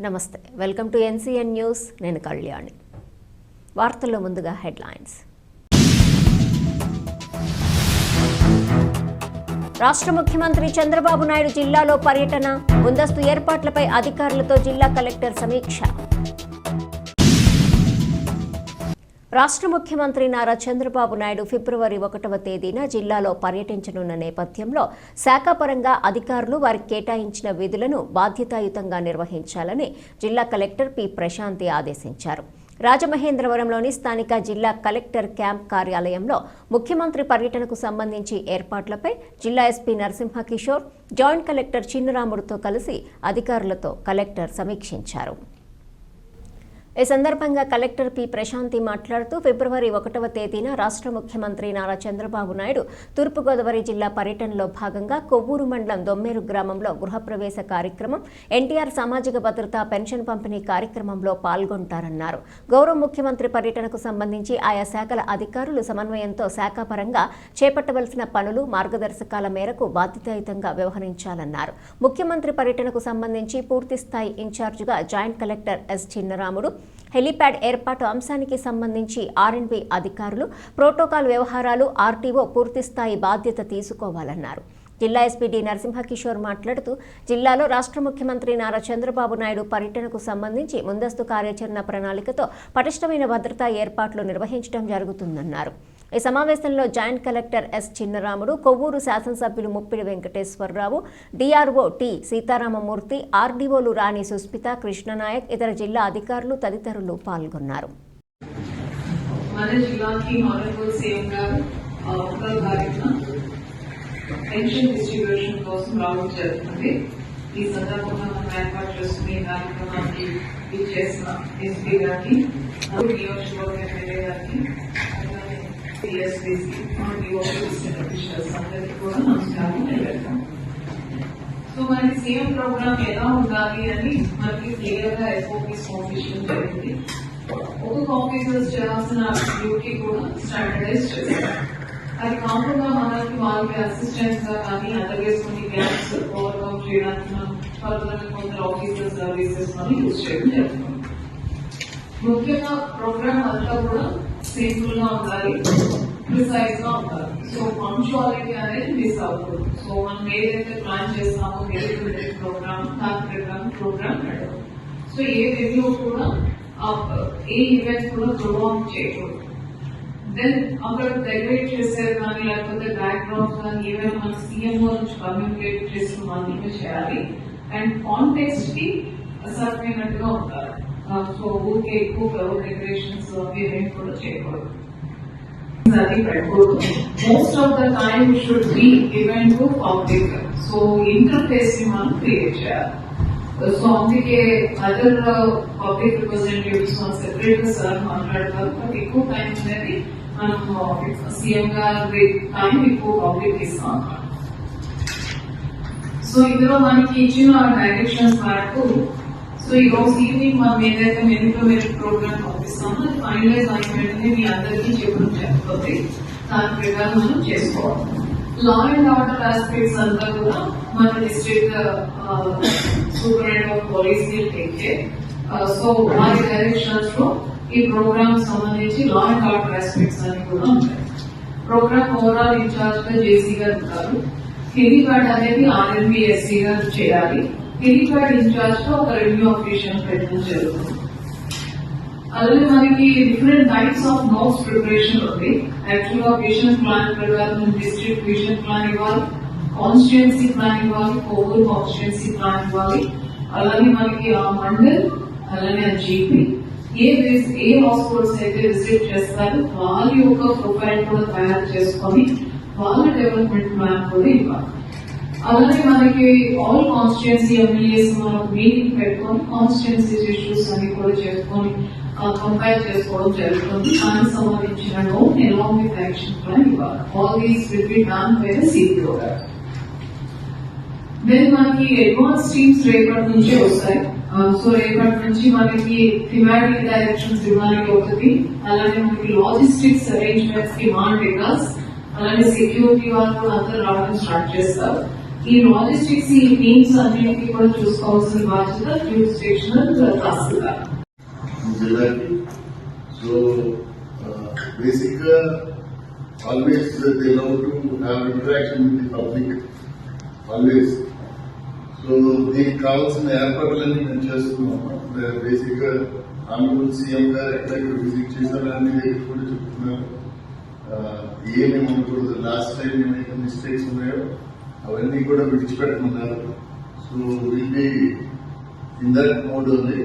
నమస్తే welcome to NCN news నేను కళ్యాణి వార్తల్లో ముందుగా హెడ్లైన్స్ రాష్ట్ర ముఖ్యమంత్రి చంద్రబాబు నాయుడు జిల్లాలో పర్యటన ముందస్తు ఏర్పాట్లపై అధికారులతో జిల్లా కలెక్టర్ సమీక్ష రాష్ట్ర ముఖ్యమంత్రి నారా చంద్రబాబు నాయుడు ఫిబ్రవరి 1వ తేదీన జిల్లాలో పర్యటించనున్న నేపథ్యంలో శాఖాపరంగా అధికారులు వారికి కేటాయించిన విధులను బాధ్యతాయుతంగా నిర్వహించాలని జిల్లా కలెక్టర్ పి ప్రశాంతి ఆదేశించారు. రాజమహేంద్రవరంలోని స్థానిక జిల్లా కలెక్టర్ క్యాంప్ కార్యాలయంలో ముఖ్యమంత్రి పర్యటనకు సంబంధించి ఏర్పాట్లపై జిల్లా SP Narasimha Kishore, joint collector చిన్నరాముడుతో కలిసి అధికారులతో కలెక్టర్ సమీక్షించారు. ఈ సందర్భంగా కలెక్టర్ పి ప్రశాంతి మాట్లాడుతూ ఫిబ్రవరి 1వ తేదీన రాష్ట్ర ముఖ్యమంత్రి నారా చంద్రబాబు నాయుడు తూర్పుగోదావరి జిల్లా పర్యటనలో భాగంగా కొవ్వూరు మండలం దొమ్మేరు గ్రామంలో గృహప్రవేశ కార్యక్రమం, ఎన్టీఆర్ సామాజిక భద్రతా పెన్షన్ పంపిణీ కార్యక్రమంలో పాల్గొంటారన్నారు. గౌరవ ముఖ్యమంత్రి పర్యటనకు సంబంధించి ఆయా శాఖల అధికారులు సమన్వయంతో శాఖాపరంగా చేపట్టవలసిన పనులు, మార్గదర్శకాల మేరకు బాధ్యతాయుతంగా వ్యవహరించాలన్నారు. ముఖ్యమంత్రి పర్యటనకు సంబంధించి పూర్తిస్థాయి ఇన్ఛార్జిగా joint collector S Chinnaramudu, helipad ఏర్పాటు అంశానికి సంబంధించి ఆర్ఎండ్బి అధికారులు, ప్రోటోకాల్ వ్యవహారాలు, ఆర్టీఓ పూర్తిస్థాయి బాధ్యత తీసుకోవాలన్నారు. జిల్లా ఎస్పీ డి నరసింహకిషోర్ మాట్లాడుతూ జిల్లాలో రాష్ట్ర ముఖ్యమంత్రి నారా చంద్రబాబు నాయుడు పర్యటనకు సంబంధించి ముందస్తు కార్యాచరణ ప్రణాళికతో పటిష్టమైన భద్రతా ఏర్పాట్లు నిర్వహించడం జరుగుతుందన్నారు. ఈ సమావేశంలో joint collector S Chinnaramudu, Kovvur శాసనసభ్యులు ముప్పిడి వెంకటేశ్వరరావు, డిఆర్ఓ టి సీతారామమూర్తి, ఆర్డీఓలు రాణి సుస్మిత, కృష్ణనాయక్, ఇతర జిల్లా అధికారులు తదితరులు పాల్గొన్నారు. ఈ సందర్భంగా మనం ఏర్పాటు చేసుకునే కార్యక్రమానికి ఇచ్చేసిన ఎస్పీ గారికి, నియోజకవర్గ ఎమ్మెల్యే గారికి, అందరికీ కూడా నమస్కారం తెలియజేస్తాం. సో మనకి సీఎం ప్రోగ్రామ్ ఎలా ఉండాలి అని మనకి క్లియర్ గా ఎస్ఓపీస్ పంపించడం జరిగింది. ఒక్కొక్క ఆఫీసర్స్ చేయాల్సిన డ్యూటీ కూడా స్టాండర్డైజ్ చేస్తారు. అది కాకుండా మనకి వాళ్ళకి అసిస్టెంట్స్ గా కానీ అలాగే కొన్ని గ్యాప్స్ ఓవర్కమ్ చేయడానికి మనం ఫర్దర్ కొందరు ఆఫీసర్ సర్వీసెస్ మనం యూజ్ చేయడం జరుగుతుంది. ముఖ్యంగా ప్రోగ్రామ్ అంతా కూడా సింపుల్ గా ఉండాలి, ప్రిసైజ్ గా ఉండాలి. సో పంక్చువాలిటీ అనేది మిస్ అవుతుంది. సో మనం ఏదైతే ప్లాన్ చేస్తామో ఏదైతే ప్రోగ్రామ్ దాని ప్రకారం ప్రోగ్రామ్ నడవదు. సో ఏ రివ్యూ కూడా ఏ ఈవెంట్ కూడా ప్రొలాంగ్ చేయకూడదు. దెన్ అక్కడ డెకరేట్ చేసేది కానీ లేకపోతే బ్యాక్గ్రౌండ్ కానీ ఏమైనా మన సీఎంఓ నుంచి కమ్యూనికేట్ చేసిన మాత్రమే చేయాలి. అండ్ కాంటెక్స్ట్ కి సరైనట్టుగా ఉండాలి. సో ఊరికే ఎక్కువ ఫ్లవర్ డెకరేషన్స్ అవి ఏమేమి కూడా చేయకూడదు, అది పెట్టకూడదు. Most of the time should be given to public. So interface ని మనం క్రియేట్ చేయాలి. సో అందుకే అదర్ పబ్లిక్ రిప్రజెంటేటివ్స్ మనం సెపరేట్ గా సార్ మాట్లాడతారు. బట్ ఎక్కువ టైం అనేది మనం సీఎం గారి టైం ఎక్కువ పబ్లిక్ ఇస్తాం. సో ఇందులో మనకి ఇచ్చిన డైరెక్షన్స్ మేరకు సో ఈ రోజు ఈవినింగ్ మనం ఏదైతే మెరిట్ ప్రోగ్రామ్ పంపిస్తామో అది ఫైనలైజ్ అయిన వెంటనే మీ అందరికీ చెప్పడం జరుగుతుంది. దాని ప్రకారం మనం చేసుకోవాలి. లా అండ్ ఆర్డర్ ఆస్పెక్ట్స్ అంతా కూడా మన district superintendent of police take care. So వారి డైరెక్షన్స్ లో ఈ ప్రోగ్రామ్ సంబంధించి లా అండ్ ఆర్డర్ ఆస్పెక్ట్స్ అన్ని కూడా ఉంటాయి. ప్రోగ్రామ్ ఓవరాల్ ఇన్ఛార్జ్ గా జేసీ గారు ఉంటారు. హెలీప్యాడ్ అనేది ఆర్ఎంబిఎస్సీ గారు చేయాలి. హెలీప్యాడ్ ఇన్ఛార్జ్ గా ఒక రెవెన్యూ ఆఫీషియల్ పెట్టడం జరుగుతుంది. అలాగే మనకి different types of notes preparation ఉంది. యాక్చువల్ గా విజన్ ప్లాన్ ప్రకారం డిస్ట్రిక్ట్ విజన్ ప్లాన్ ఇవ్వాలి, కాన్స్టిట్యుయెన్సీ ప్లాన్ ఇవ్వాలి, కోవూరు కాన్స్టిట్యుయెన్సీ ప్లాన్ ఇవ్వాలి. అలాగే మనకి ఆ మండల్ అలాగే ఆ జీపీ ఏ హాస్పిటల్స్ అయితే విజిట్ చేస్తారో వాళ్ళ యొక్క ప్రొఫైల్ కూడా తయారు చేసుకొని వాళ్ళ డెవలప్మెంట్ ప్లాన్ కూడా ఇవ్వాలి. అలాగే మనకి ఆల్ కాన్స్టిట్యుయెన్సీ ఎమ్మెల్యేస్ మనం మీటింగ్ పెట్టుకొని కాన్స్టిట్యుయెన్సీ ఇష్యూస్ అన్ని కూడా చేసుకొని కంపేర్ చేసుకోవడం జరుగుతుంది. దానికి సంబంధించిన note along with action plan ఇవ్వాలి. All these will be done by the CPO గారు. దెన్ మనకి అడ్వాన్స్ టీమ్స్ రేపటి నుంచే వస్తాయి. సో రేపటి నుంచి మనకి థిమాటిక్ డైరెక్షన్స్ ఇవ్వడానికి ఒకటి, అలాగే మనకి లాజిస్టిక్స్ అరేంజ్మెంట్స్ కి మాన్ వికాస్, అలాగే సెక్యూరిటీ వాళ్ళు కూడా అందరూ రావడం స్టార్ట్ చేస్తారు. ఈ లాజిస్టిక్స్ ఈ టీమ్స్ అన్నింటినీ కూడా చూసుకోవాల్సిన బాధ్యత జ్యూరిస్డిక్షనల్ తహసీల్దార్. జిల్లాకి సో బేసిక్ గా always they love to have interaction with the public always. So దీనికి కావాల్సిన ఏర్పాట్లన్నీ మేము చేస్తున్నాము. బేసిక్ గా ఆనరబుల్ సీఎం గారు ఎక్కడెక్కడ విజిట్ చేశారు అన్ని దగ్గర కూడా చెప్తున్నారు. ఏమేమి ఉండకూడదు, లాస్ట్ టైం ఏమైతే మిస్టేక్స్ ఉన్నాయో అవన్నీ కూడా విడిచిపెట్టమన్నారు. So will be in that mode ఉంది.